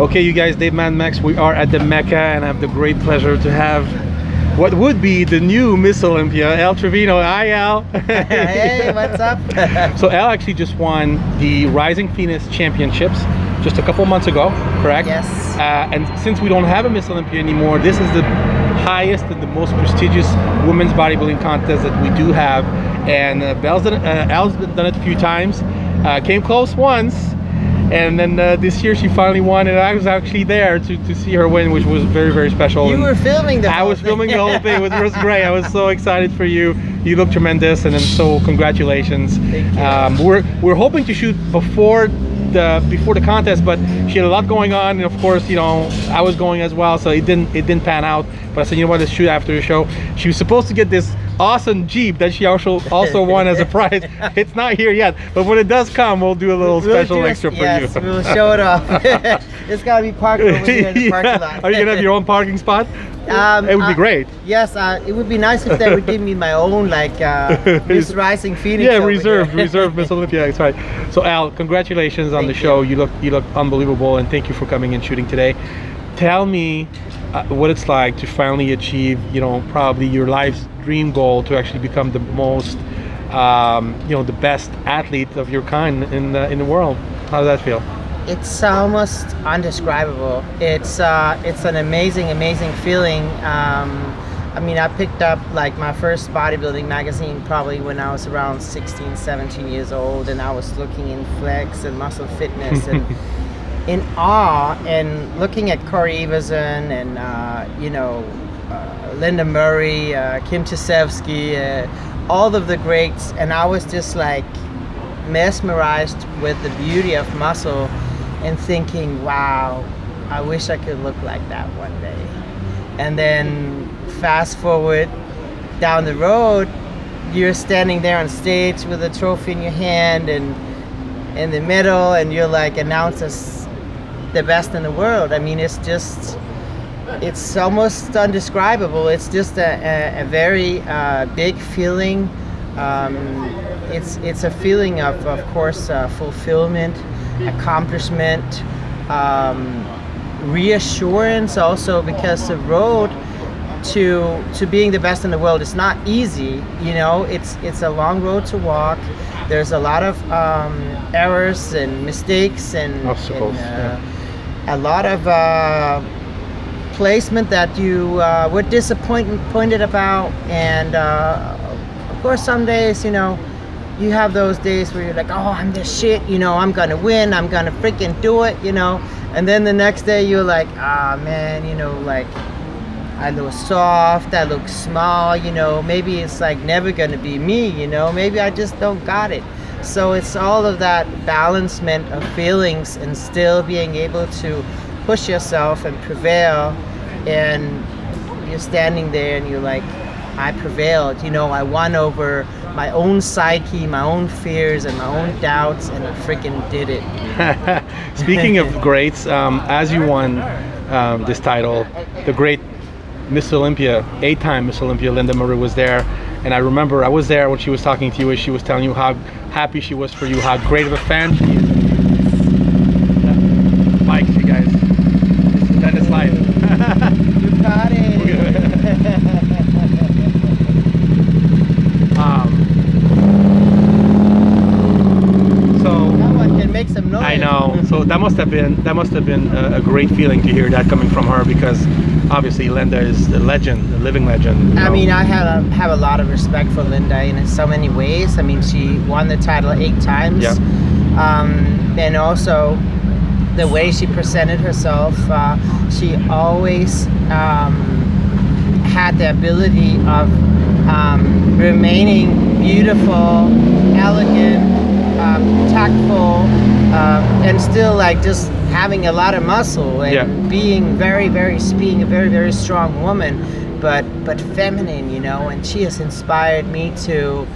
Okay, you guys, Dave Man Max, we are at the Mecca, and I have the great pleasure to have what would be the new Miss Olympia, Helle Trevino. Hi, Helle. Hey, what's up? So Helle actually just won the Rising Phoenix Championships just a couple months ago, correct? Yes. And since we don't have a Miss Olympia anymore, this is the highest and the most prestigious women's bodybuilding contest that we do have. And Helle's done it a few times. Came close once. And then this year she finally won, and I was actually there to see her win, which was very, very special. You were filming the whole thing. I was filming the whole thing. It was great. I was so excited for you. You look tremendous, and then so congratulations. Thank you. We're hoping to shoot before the contest, but she had a lot going on, and of course, you know, I was going as well, so it didn't pan out. But I said, you know what, let's shoot after the show. She was supposed to get this awesome Jeep that she also won as a prize. It's not here yet, but when it does come, we'll do a little special extra for you. Yes, we'll show it off. It's gotta be parked over here in the parking lot. Are you gonna have your own parking spot? It would be great. Yes, it would be nice if they would give me my own, like Miss Rising Phoenix. Yeah, reserved Miss Olympia. That's right. So Al, congratulations on the show. You look unbelievable, and thank you for coming and shooting today. Tell me what it's like to finally achieve, you know, probably your life's dream goal to actually become the most, you know, the best athlete of your kind in the world. How does that feel? It's almost undescribable. It's an amazing feeling. I mean, I picked up like my first bodybuilding magazine probably when I was around 16, 17 years old, and I was looking in Flex and Muscle Fitness and in awe, and looking at Corey Everson and you know, Linda Murray, Kim Chizevsky, all of the greats, and I was just like mesmerized with the beauty of muscle and thinking, wow, I wish I could look like that one day. And then fast forward down the road, you're standing there on stage with a trophy in your hand and in the middle, and you're like announced as the best in the world. I mean, it's almost undescribable. It's just a very big feeling. It's a feeling of course, fulfillment, accomplishment, reassurance also, because the road to being the best in the world is not easy. You know, it's a long road to walk. There's a lot of errors and mistakes and obstacles. A lot of placement that you were disappointed about, and of course some days, you know, you have those days where you're like, oh, I'm the shit, you know, I'm gonna win, I'm gonna freaking do it, you know, and then the next day you're like, ah, man, you know, like I look soft, I look small, you know, maybe it's like never gonna be me, you know, maybe I just don't got it. So it's all of that balancement of feelings and still being able to push yourself and prevail, and you're standing there and you're like, I prevailed, you know, I won over my own psyche, my own fears and my own doubts, and I freaking did it. Speaking of greats, as you won this title, the great Miss Olympia, 8-time Miss Olympia, Linda Murray was there. And I remember I was there when she was talking to you, and she was telling you how happy she was for you, how great of a fan she is. Mike, you guys, that is life. You got it. So someone can make some noise. I know. So that must have been a great feeling to hear that coming from her, because obviously Linda is a legend, a living legend. I mean, I have a lot of respect for Linda in so many ways. I mean, she won the title 8 times. Yep. And also the way she presented herself, she always had the ability of remaining beautiful, elegant, tactful, and still like just having a lot of muscle and being being a very strong woman, but feminine, you know. And she has inspired me to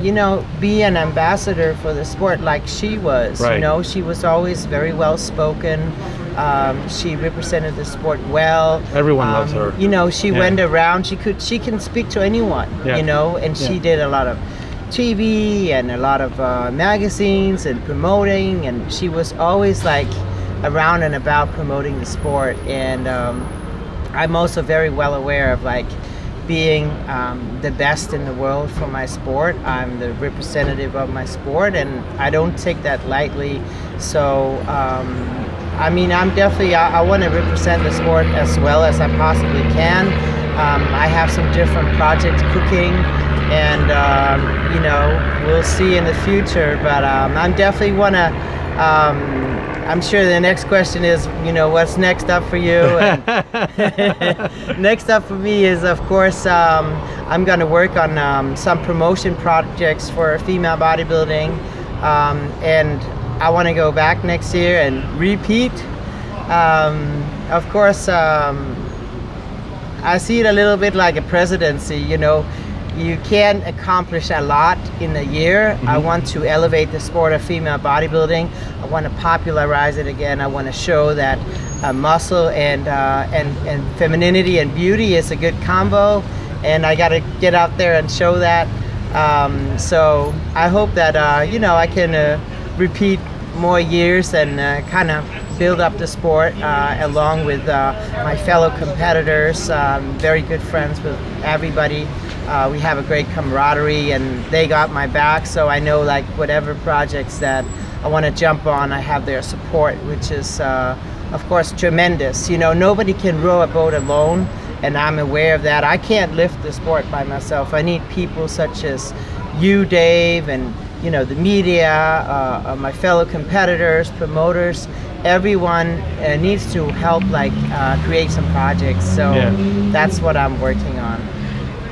you know, be an ambassador for the sport like she was. Right. You know, she was always very well spoken. She represented the sport well. Everyone loves her. You know, she went around. She can speak to anyone. You know, and she did a lot of TV and a lot of magazines and promoting, and she was always like around and about promoting the sport. And I'm also very well aware of like being the best in the world for my sport. I'm the representative of my sport, and I don't take that lightly. So I mean, I'm definitely, I want to represent the sport as well as I possibly can. I have some different projects cooking, and you know, we'll see in the future, but I'm definitely want to I'm sure the next question is, you know, what's next up for you? And next up for me is, of course, I'm going to work on some promotion projects for female bodybuilding, and I want to go back next year and repeat. Of course, I see it a little bit like a presidency, you know. You can accomplish a lot in a year. I want to elevate the sport of female bodybuilding. I want to popularize it again. I want to show that muscle and femininity and beauty is a good combo, and I got to get out there and show that. So I hope that you know, I can repeat more years and kind of build up the sport along with my fellow competitors. Very good friends with everybody. We have a great camaraderie, and they got my back, so I know like whatever projects that I want to jump on, I have their support, which is of course tremendous. You know, nobody can row a boat alone, and I'm aware of that. I can't lift the sport by myself. I need people such as you, Dave, and you know, the media, my fellow competitors, promoters. Everyone needs to help like create some projects, so that's what I'm working on.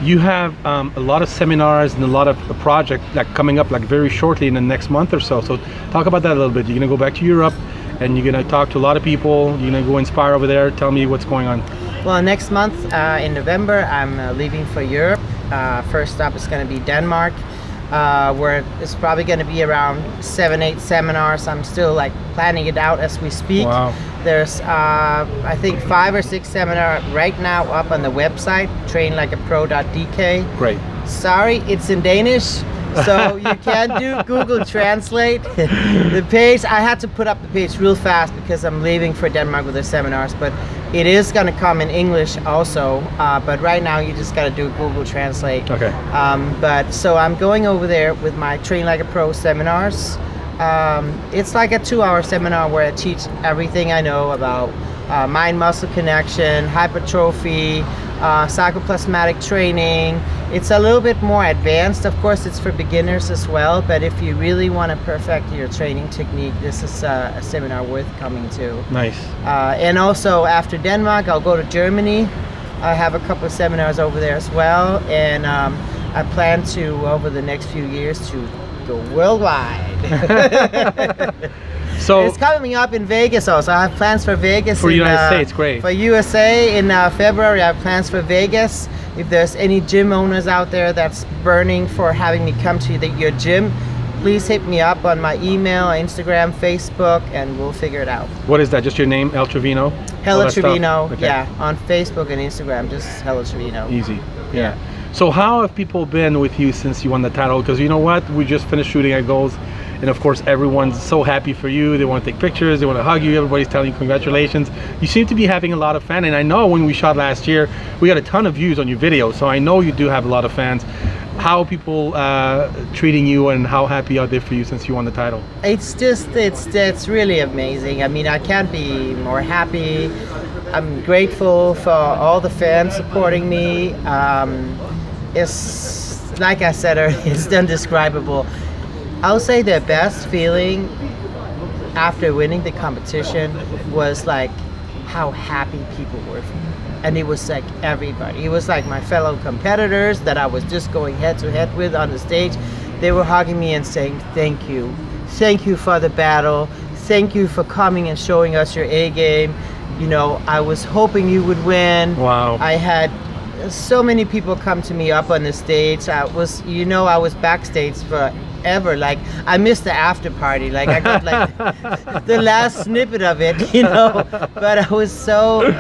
You have a lot of seminars and a lot of projects like coming up like very shortly in the next month or so. So talk about that a little bit. You're gonna go back to Europe, and you're gonna talk to a lot of people. You're gonna go inspire over there. Tell me what's going on. Well, next month in November, I'm leaving for Europe. First stop is gonna be Denmark, where it's probably gonna be around 7-8 seminars. I'm still like planning it out as we speak. Wow. There's I think 5 or 6 seminars right now up on the website, trainlikeapro.dk. Great. Sorry, it's in Danish, so you can't do Google Translate. The page, I had to put up the page real fast because I'm leaving for Denmark with the seminars, but it is gonna come in English also, but right now you just gotta do Google Translate. Okay. But so I'm going over there with my Train Like a Pro seminars. It's like a 2-hour seminar where I teach everything I know about mind-muscle connection, hypertrophy, psychoplasmatic training. It's a little bit more advanced. Of course, it's for beginners as well, but if you really want to perfect your training technique, this is a seminar worth coming to. Nice. And also after Denmark, I'll go to Germany. I have a couple of seminars over there as well, and I plan to, over the next few years, to go worldwide. So it's coming up in Vegas also. I have plans for Vegas. For United States, great. For USA in February, I have plans for Vegas. If there's any gym owners out there that's burning for having me come to your gym, please hit me up on my email, Instagram, Facebook, and we'll figure it out. what is that? Just your name, Helle Trevino? Helle Trevino, Okay. yeah, on Facebook and Instagram, just Helle Trevino. Easy. Yeah. So how have people been with you since you won the title? Because you know what, we just finished shooting at Goals, and of course everyone's so happy for you. They want to take pictures, they want to hug you, everybody's telling you congratulations. You seem to be having a lot of fans, and I know when we shot last year we got a ton of views on your video, so I know you do have a lot of fans. How are people treating you, and how happy are they for you since you won the title? It's just, it's really amazing. I mean, I can't be more happy. I'm grateful for all the fans supporting me. It's, like I said earlier, it's indescribable. I'll say the best feeling after winning the competition was like how happy people were for me. And it was like everybody. It was like my fellow competitors that I was just going head to head with on the stage. They were hugging me and saying, thank you. Thank you for the battle. Thank you for coming and showing us your A game. You know, I was hoping you would win. Wow. I had so many people come to me up on the stage. I was, you know, I was backstage forever. Like, I missed the after party. Like, I got like the last snippet of it, you know. But I was so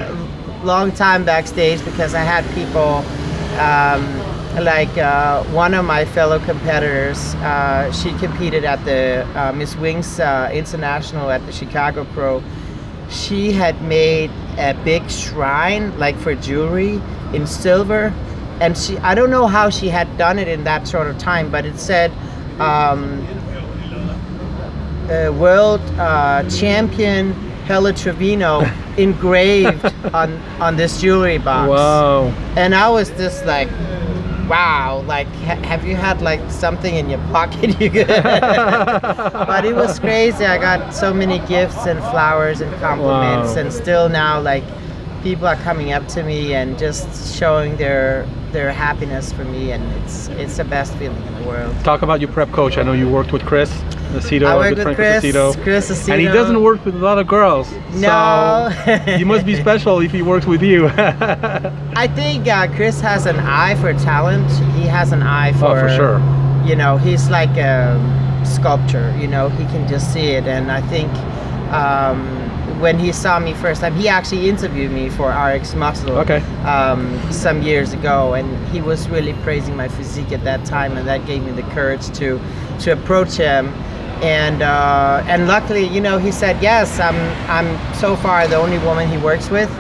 long time backstage because I had people one of my fellow competitors. She competed at the Miss Wings International at the Chicago Pro. she had made a big shrine, like for jewelry, in silver. And I don't know how she had done it in that short of time, but it said World Champion Helle Trevino engraved on this jewelry box. Wow. And I was just like, wow, like have you had like something in your pocket you could but it was crazy. I got so many gifts and flowers and compliments. Wow. And still now, like, people are coming up to me and just showing their happiness for me, and it's the best feeling in the world. Talk about your prep coach. I know you worked with Chris Aceto. I worked with Chris Aceto. And he doesn't work with a lot of girls. No. So you must be special if he works with you. I think Chris has an eye for talent. He has an eye for... Oh, for sure. You know, he's like a sculptor. You know, he can just see it. And I think when he saw me first time, he actually interviewed me for RX Muscle. Okay. Some years ago, and he was really praising my physique at that time, and that gave me the courage to approach him. And luckily, you know, he said yes. I'm so far the only woman he works with.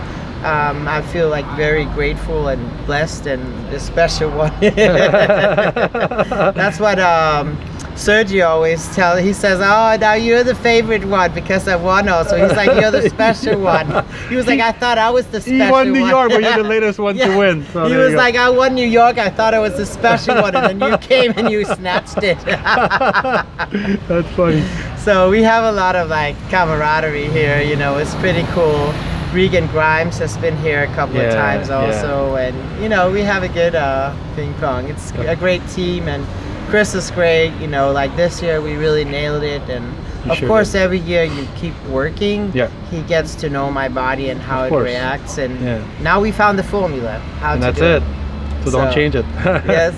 I feel like very grateful and blessed and a special one. That's what Sergio always tells. He says, "Oh, now you're the favorite one because I won also." He's like, "You're the special one." He was like, "I thought I was the special one." He won New York, but you're the latest one to win. So he was like, "I won New York. I thought I was the special one, and then you came and you snatched it." That's funny. So we have a lot of like camaraderie here. You know, it's pretty cool. Regan Grimes has been here a couple of times also, and you know, we have a good ping pong. It's a great team, and Chris is great. You know, like this year we really nailed it, and of course every year you keep working. Yeah. He gets to know my body and how it reacts, and now we found the formula. How to do it. So don't change it. Yes.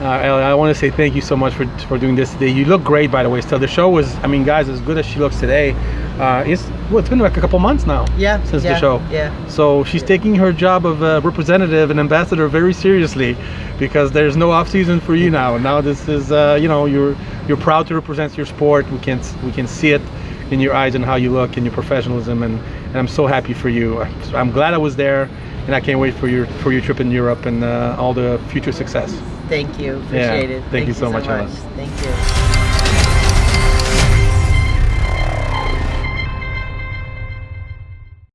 I want to say thank you so much for doing this today. You look great, by the way. So the show was, I mean, guys, as good as she looks today. It's been like a couple months now. Yeah. Since the show. Yeah. So she's taking her job of representative and ambassador very seriously, because there's no off season for you now. Now this is, you know, you're proud to represent your sport. We can see it in your eyes and how you look and your professionalism, and I'm so happy for you. I'm glad I was there. And I can't wait for your trip in Europe and all the future success. Thank you. Appreciate it. Thank you so much. Thank you.